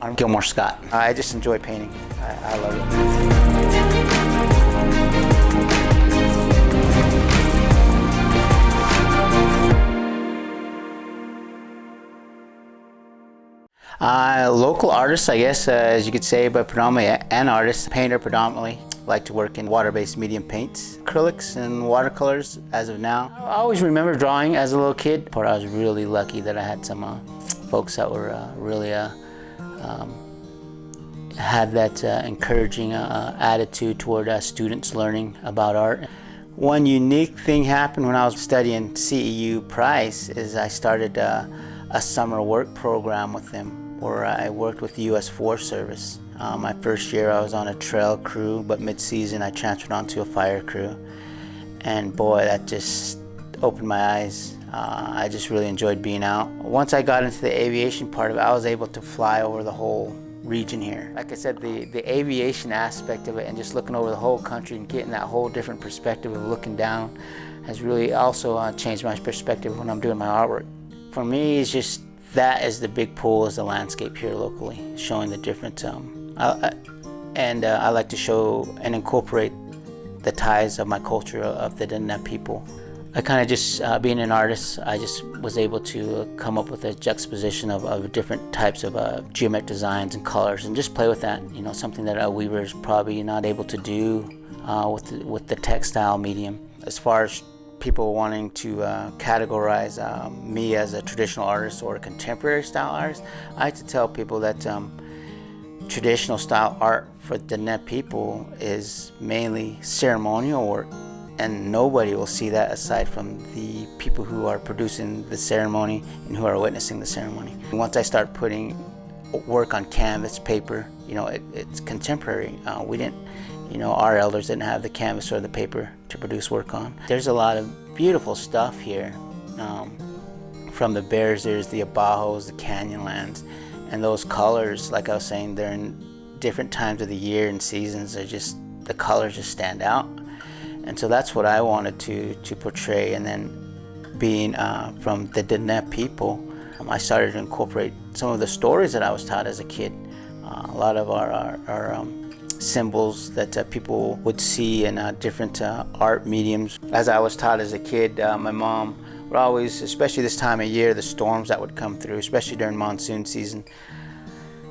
I'm Gilmore Scott. I just enjoy painting. I love it. Local artists, I guess, as you could say, but predominantly an artist, painter predominantly. Like to work in water-based medium paints, acrylics and watercolors as of now. I always remember drawing as a little kid, but I was really lucky that I had some folks that were really had that encouraging attitude toward students learning about art. One unique thing happened when I was studying CEU Price is I started a summer work program with them where I worked with the U.S. Forest Service. My first year I was on a trail crew, but mid-season I transferred onto a fire crew. And boy, that just opened my eyes. I just really enjoyed being out. Once I got into the aviation part of it, I was able to fly over the whole region here. Like I said, the aviation aspect of it and just looking over the whole country and getting that whole different perspective of looking down has really also changed my perspective when I'm doing my artwork. For me, it's just that is the big pull, is the landscape here locally, showing the different I like to show and incorporate the ties of my culture of the Diné people. I kind of just, being an artist, I just was able to come up with a juxtaposition of different types of geometric designs and colors and just play with that. You know, something that a weaver is probably not able to do with the textile medium. As far as people wanting to categorize me as a traditional artist or a contemporary style artist, I like to tell people that traditional style art for Diné people is mainly ceremonial work, and nobody will see that aside from the people who are producing the ceremony and who are witnessing the ceremony. Once I start putting work on canvas, paper, you know, it's contemporary. We didn't, you know, our elders didn't have the canvas or the paper to produce work on. There's a lot of beautiful stuff here. From the bears, there's the Navajos, the canyonlands, and those colors, like I was saying, they're in different times of the year and seasons. They're just, the colors just stand out. And so that's what I wanted to portray. And then being from the Diné people, I started to incorporate some of the stories that I was taught as a kid. A lot of our symbols that people would see in different art mediums. As I was taught as a kid, my mom would always, especially this time of year, the storms that would come through, especially during monsoon season.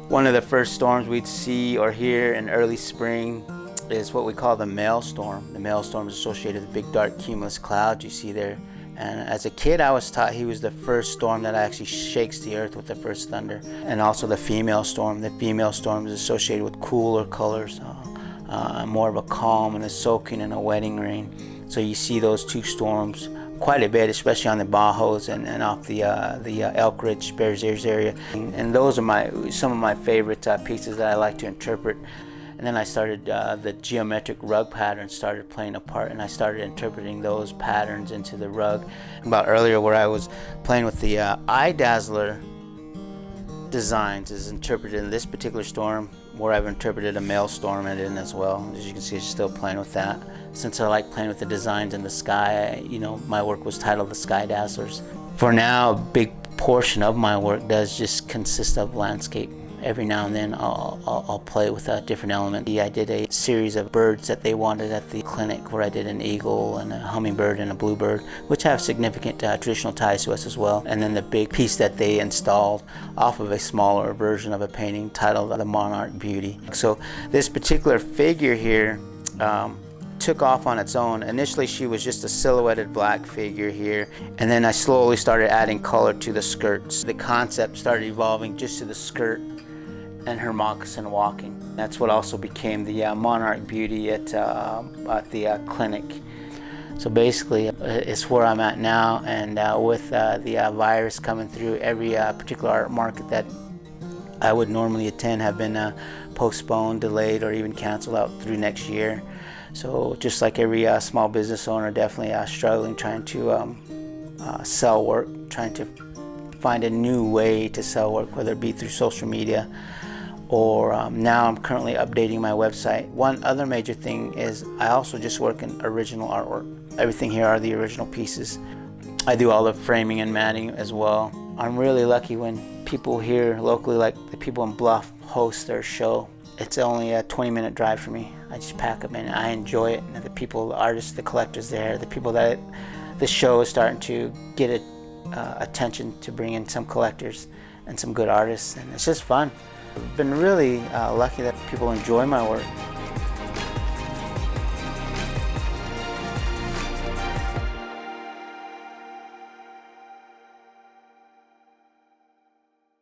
One of the first storms we'd see or hear in early spring is what we call the maelstrom. The maelstrom is associated with big dark cumulus clouds you see there. And as a kid, I was taught he was the first storm that actually shakes the earth with the first thunder. And also the female storm. The female storm is associated with cooler colors, more of a calm and a soaking and a wetting rain. So you see those two storms quite a bit, especially on the Navajos and off the Elk Ridge, Bears Ears area. And those are some of my favorite pieces that I like to interpret. And then I started, the geometric rug patterns started playing a part, and I started interpreting those patterns into the rug. About earlier where I was playing with the eye dazzler designs is interpreted in this particular storm, where I've interpreted a maelstrom in it as well. As you can see, I'm still playing with that. Since I like playing with the designs in the sky, you know, my work was titled The Sky Dazzlers. For now, a big portion of my work does just consist of landscape. Every now and then I'll play with a different element. I did a series of birds that they wanted at the clinic, where I did an eagle and a hummingbird and a bluebird, which have significant traditional ties to us as well. And then the big piece that they installed off of a smaller version of a painting titled The Monarch Beauty. So this particular figure here took off on its own. Initially she was just a silhouetted black figure here, and then I slowly started adding color to the skirts. The concept started evolving just to the skirt and her moccasin walking. That's what also became the Monarch Beauty at the clinic. So basically it's where I'm at now, and with the virus coming through, every particular art market that I would normally attend have been postponed, delayed, or even canceled out through next year. So just like every small business owner, definitely struggling, trying to sell work, trying to find a new way to sell work, whether it be through social media or now I'm currently updating my website. One other major thing is I also just work in original artwork. Everything here are the original pieces. I do all the framing and matting as well. I'm really lucky when people here locally, like the people in Bluff, host their show. It's only a 20-minute drive for me. I just pack them in. I enjoy it. And the people, the artists, the collectors there, the people that the show is starting to get attention to bring in some collectors and some good artists, and it's just fun. I've been really lucky that people enjoy my work.